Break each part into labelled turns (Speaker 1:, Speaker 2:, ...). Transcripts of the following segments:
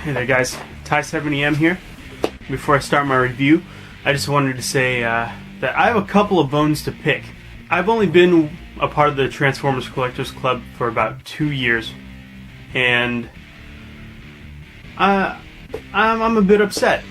Speaker 1: Hey there guys, Thai7em here. Before I start my review, I just wanted to say that I have a couple of bones to pick. I've only been a part of the Transformers Collectors Club for about 2 years, and I'm a bit upset.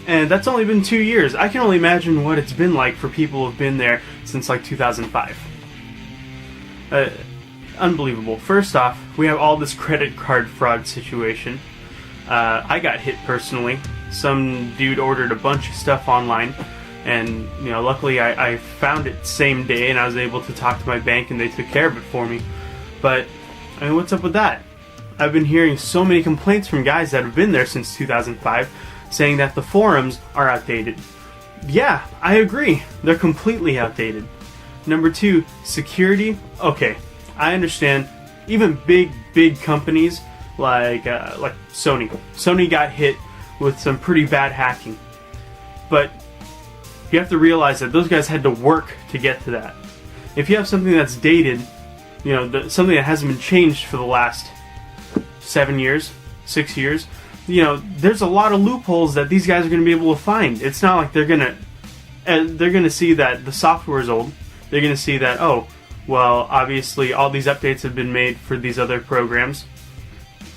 Speaker 1: And that's only been 2 years. I can only imagine what it's been like for people who've been there since like 2005. Unbelievable. First off, we have all this credit card fraud situation. I got hit personally. Some dude ordered a bunch of stuff online, and luckily I found it same day, and I was able to talk to my bank, and they took care of it for me. But what's up with that? I've been hearing so many complaints from guys that have been there since 2005, saying that the forums are outdated. Yeah, I agree. They're completely outdated. Number two, security. Okay, I understand. Even big companies like Sony. Sony got hit with some pretty bad hacking. But you have to realize that those guys had to work to get to that. If you have something that's dated, something that hasn't been changed for the last 7 years, 6 years, there's a lot of loopholes that these guys are going to be able to find. It's not like they're going to see that the software is old. They're going to see that, oh, well, obviously all these updates have been made for these other programs.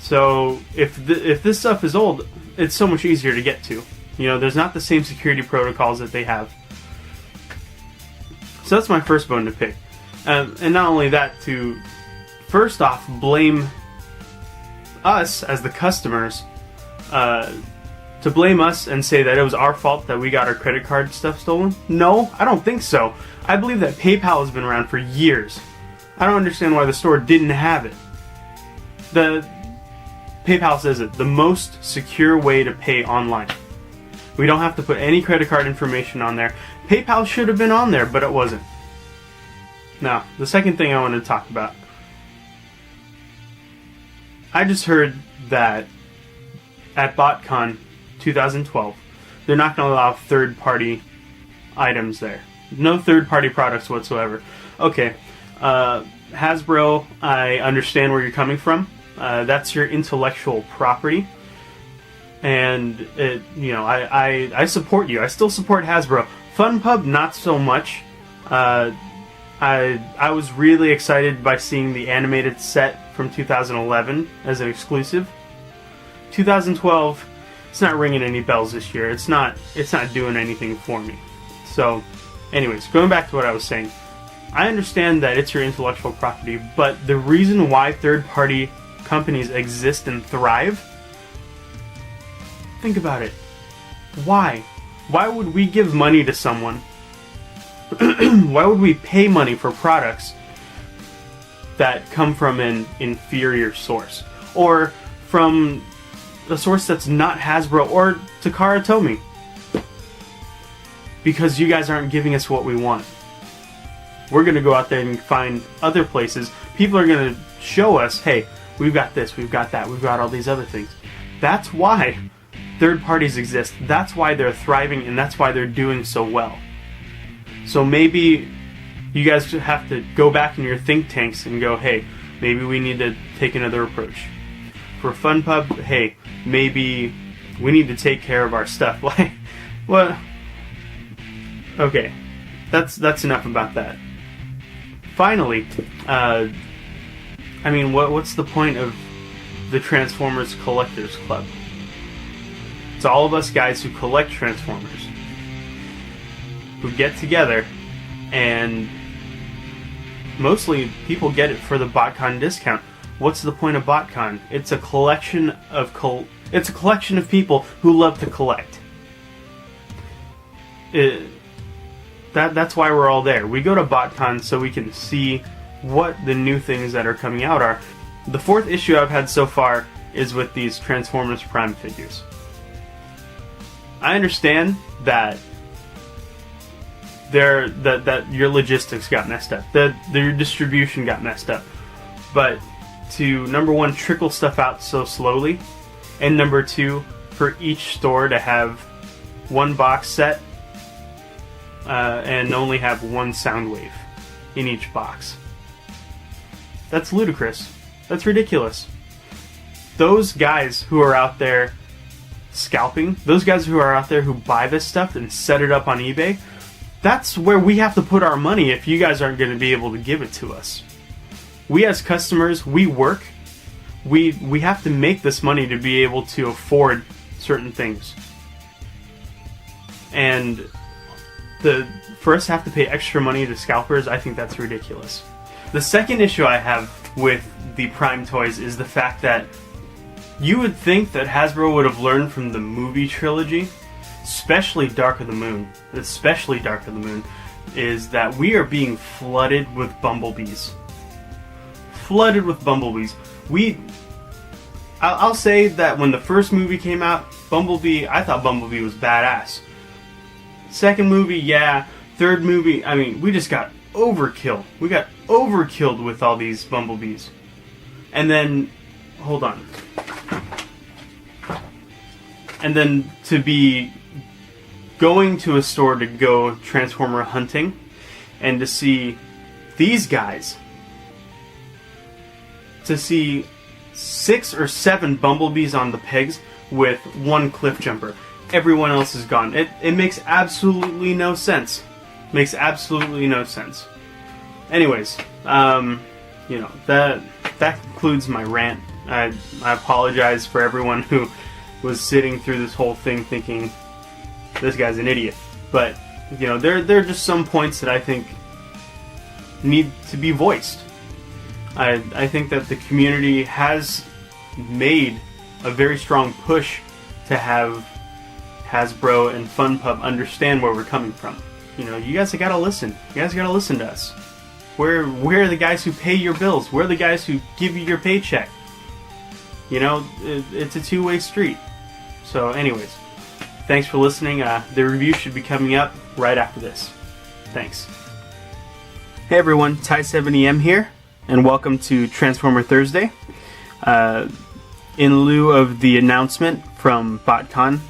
Speaker 1: So if this stuff is old, it's so much easier to get to. There's not the same security protocols that they have. So that's my first bone to pick. And not only that, to first off blame us as the customers, to blame us and say that it was our fault that we got our credit card stuff stolen. No, I don't think so. I believe that PayPal has been around for years. I don't understand why the store didn't have it. PayPal says it, the most secure way to pay online. We don't have to put any credit card information on there. PayPal should have been on there, but it wasn't. Now, the second thing I want to talk about. I just heard that at BotCon 2012, they're not going to allow third-party items there. No third-party products whatsoever. Okay, Hasbro, I understand where you're coming from. That's your intellectual property, and I support you. I still support Hasbro. FunPub, not so much. I was really excited by seeing the animated set from 2011 as an exclusive. 2012, it's not ringing any bells this year. It's not doing anything for me. So, anyways, going back to what I was saying, I understand that it's your intellectual property, but the reason why third-party companies exist and thrive, think about it. Why? Why would we give money to someone? Why would we pay money for products that come from an inferior source? Or from a source that's not Hasbro or Takara Tomy? Because you guys aren't giving us what we want. We're going to go out there and find other places. People are going to show us, hey, we've got this, we've got that, we've got all these other things. That's why third parties exist. That's why they're thriving, and that's why they're doing so well. So maybe you guys have to go back in your think tanks and go, hey, maybe we need to take another approach. For FunPub, hey, maybe we need to take care of our stuff. Like, what? Okay, that's enough about that. Finally, what's the point of the Transformers Collectors Club? It's all of us guys who collect Transformers, who get together, and mostly people get it for the BotCon discount. What's the point of BotCon? It's a collection of people who love to collect. That's why we're all there. We go to BotCon so we can see what the new things that are coming out are. The fourth issue I've had so far is with these Transformers Prime figures. I understand that that your logistics got messed up, that your distribution got messed up, but to, number one, trickle stuff out so slowly, and number two, for each store to have one box set and only have one sound wave in each box. That's ludicrous. That's ridiculous. Those guys who are out there scalping, those guys who are out there who buy this stuff and set it up on eBay, that's where we have to put our money if you guys aren't going to be able to give it to us. We as customers, we work, we have to make this money to be able to afford certain things. And for us to have to pay extra money to scalpers, I think that's ridiculous. The second issue I have with the Prime toys is the fact that you would think that Hasbro would have learned from the movie trilogy, especially Dark of the Moon, is that we are being flooded with bumblebees. Flooded with bumblebees. I'll say that when the first movie came out, I thought Bumblebee was badass. Second movie, yeah. Third movie, I mean, we just got overkill. We got overkilled with all these bumblebees. And then, hold on. And then to be going to a store to go Transformer hunting and to see these guys, to see 6 or 7 bumblebees on the pegs with one cliff jumper. Everyone else is gone. It makes absolutely no sense. Makes absolutely no sense. Anyways, that concludes my rant. I apologize for everyone who was sitting through this whole thing thinking this guy's an idiot. But there are just some points that I think need to be voiced. I think that the community has made a very strong push to have Hasbro and FunPub understand where we're coming from. You guys gotta listen. You guys gotta listen to us. We're the guys who pay your bills. We're the guys who give you your paycheck. It's a two-way street. So anyways, thanks for listening. The review should be coming up right after this. Thanks. Hey everyone, Thai7em here, and welcome to Transformer Thursday. In lieu of the announcement from BotCon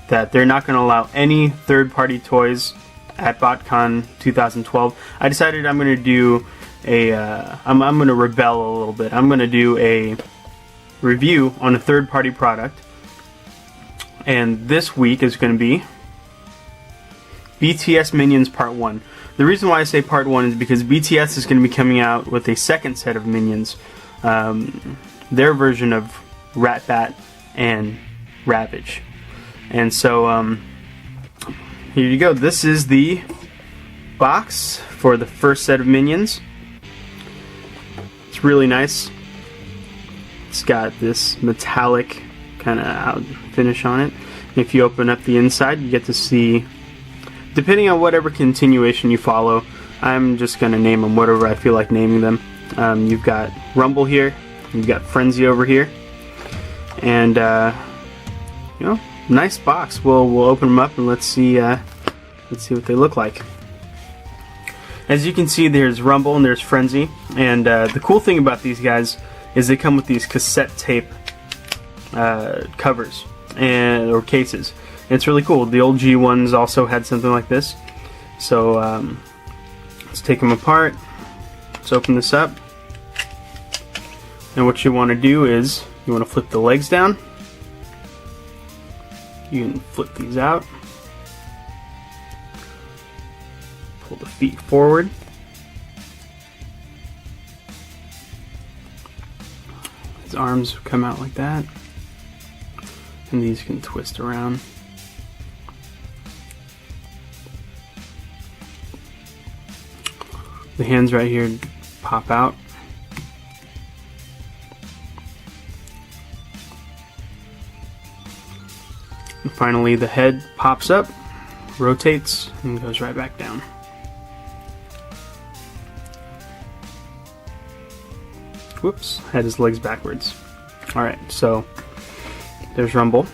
Speaker 1: that they're not going to allow any third-party toys at BotCon 2012, I decided I'm going to do I'm going to rebel a little bit. I'm going to do a review on a third-party product, and this week is going to be BTS Minions Part 1. The reason why I say Part 1 is because BTS is going to be coming out with a second set of Minions, their version of Ratbat and Ravage. And so, here you go. This is the box for the first set of Minions. It's really nice. It's got this metallic kind of out finish on it. If you open up the inside, you get to see, depending on whatever continuation you follow, I'm just going to name them whatever I feel like naming them. You've got Rumble here, you've got Frenzy over here, and nice box. We'll open them up and let's see what they look like. As you can see, there's Rumble and there's Frenzy, and the cool thing about these guys is they come with these cassette tape covers or cases. And it's really cool. The old G ones also had something like this. So let's take them apart. Let's open this up. And what you want to do is you want to flip the legs down. You can flip these out. Pull the feet forward. His arms come out like that. And these can twist around. The hands right here pop out. And finally the head pops up, rotates, and goes right back down. Whoops, had his legs backwards. Alright, so there's Rumble.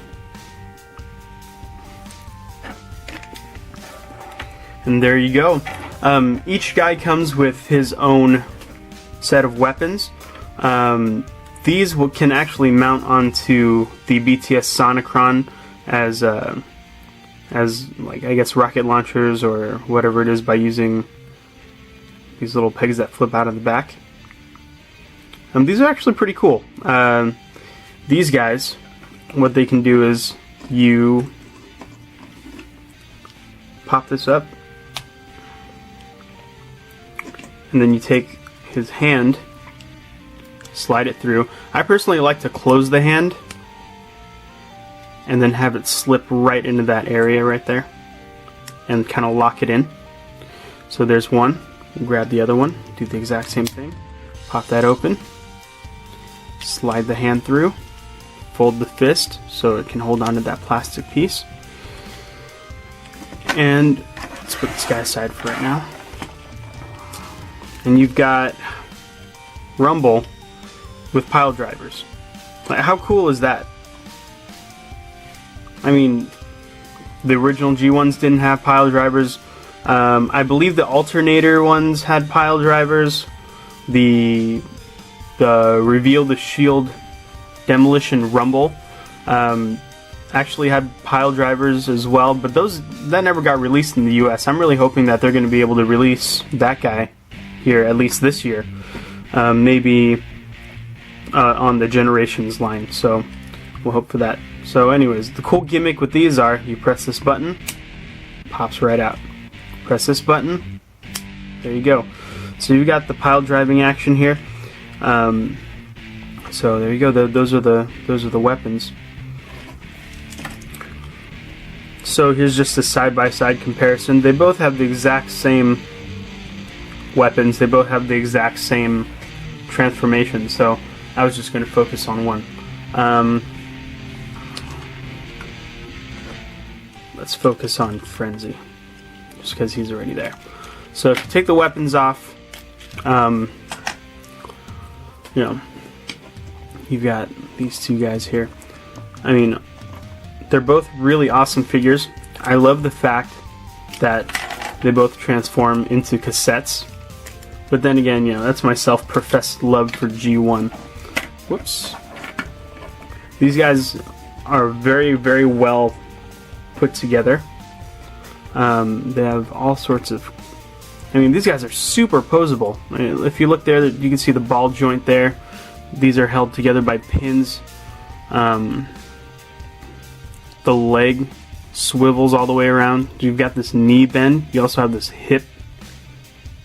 Speaker 1: And there you go. Each guy comes with his own set of weapons. These can actually mount onto the BTS Sonicron as like, I guess, rocket launchers or whatever it is by using these little pegs that flip out of the back. These are actually pretty cool. These guys, what they can do is you pop this up, and then you take his hand, slide it through. I personally like to close the hand and then have it slip right into that area right there and kind of lock it in. So there's one. Grab the other one, do the exact same thing. Pop that open, slide the hand through, fold the fist so it can hold on to that plastic piece. And let's put this guy aside for right now. And you've got Rumble with pile drivers. Like, how cool is that? I mean, the original G1s didn't have pile drivers. I believe the alternator ones had pile drivers. The Reveal the Shield Demolition Rumble actually had pile drivers as well, but that never got released in the US. I'm really hoping that they're going to be able to release that guy here, at least this year. Maybe on the Generations line, so we'll hope for that. So anyways, the cool gimmick with these are, you press this button, pops right out. Press this button, there you go. So you've got the pile driving action here. So there you go. Those are the weapons. So here's just a side-by-side comparison. They both have the exact same weapons. They both have the exact same transformation. So I was just going to focus on one. Let's focus on Frenzy, just because he's already there. So if you take the weapons off, you know, you've got these two guys here. I mean, they're both really awesome figures. I love the fact that they both transform into cassettes. But then again, you know, that's my self-professed love for G1. Whoops. These guys are very, very well put together. They have all sorts of... I mean, these guys are super posable. I mean, if you look there, you can see the ball joint there. These are held together by pins. The leg swivels all the way around. You've got this knee bend. You also have this hip,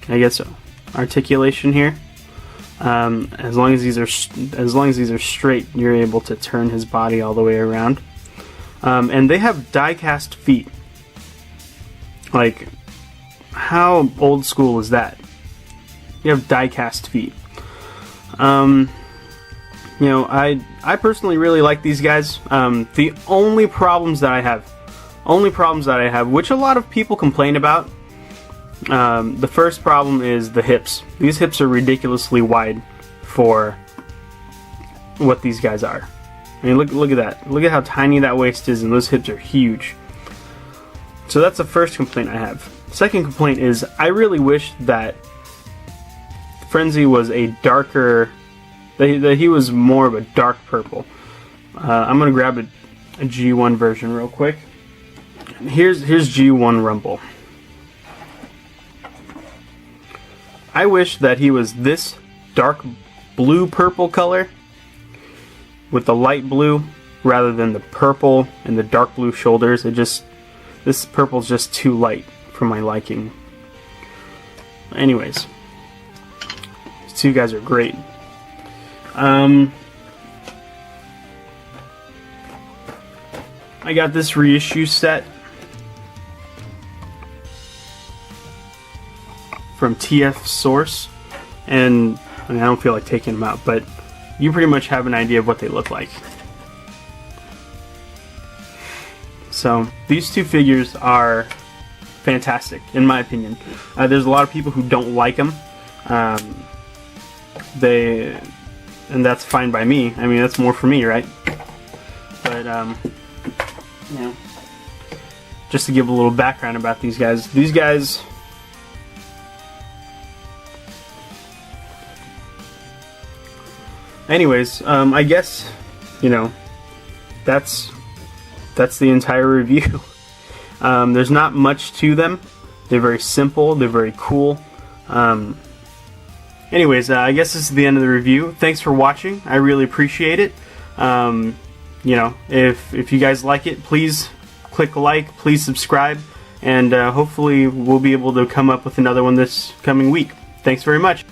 Speaker 1: I guess, articulation here. As long as these are straight, you're able to turn his body all the way around. And they have die-cast feet. Like, how old school is that? You have die-cast feet. You know, I personally really like these guys. The only problems that I have, which a lot of people complain about, the first problem is the hips. These hips are ridiculously wide for what these guys are. I mean, look at that. Look at how tiny that waist is, and those hips are huge. So that's the first complaint I have. Second complaint is, I really wish that Frenzy was a darker, that he was more of a dark purple. I'm gonna grab a G1 version real quick. Here's G1 Rumble. I wish that he was this dark blue purple color with the light blue rather than the purple and the dark blue shoulders. This purple's just too light for my liking. Anyways, these two guys are great. I got this reissue set from TF Source, and I mean, I don't feel like taking them out, but you pretty much have an idea of what they look like. So these two figures are fantastic, in my opinion. There's a lot of people who don't like them. And that's fine by me. I mean, that's more for me, right? But you know, just to give a little background about these guys. These guys, anyways, I guess, you know, that's the entire review. There's not much to them. They're very simple. They're very cool. Anyways, I guess this is the end of the review. Thanks for watching. I really appreciate it. you know, if you guys like it, please click like, please subscribe, and hopefully we'll be able to come up with another one this coming week. Thanks very much.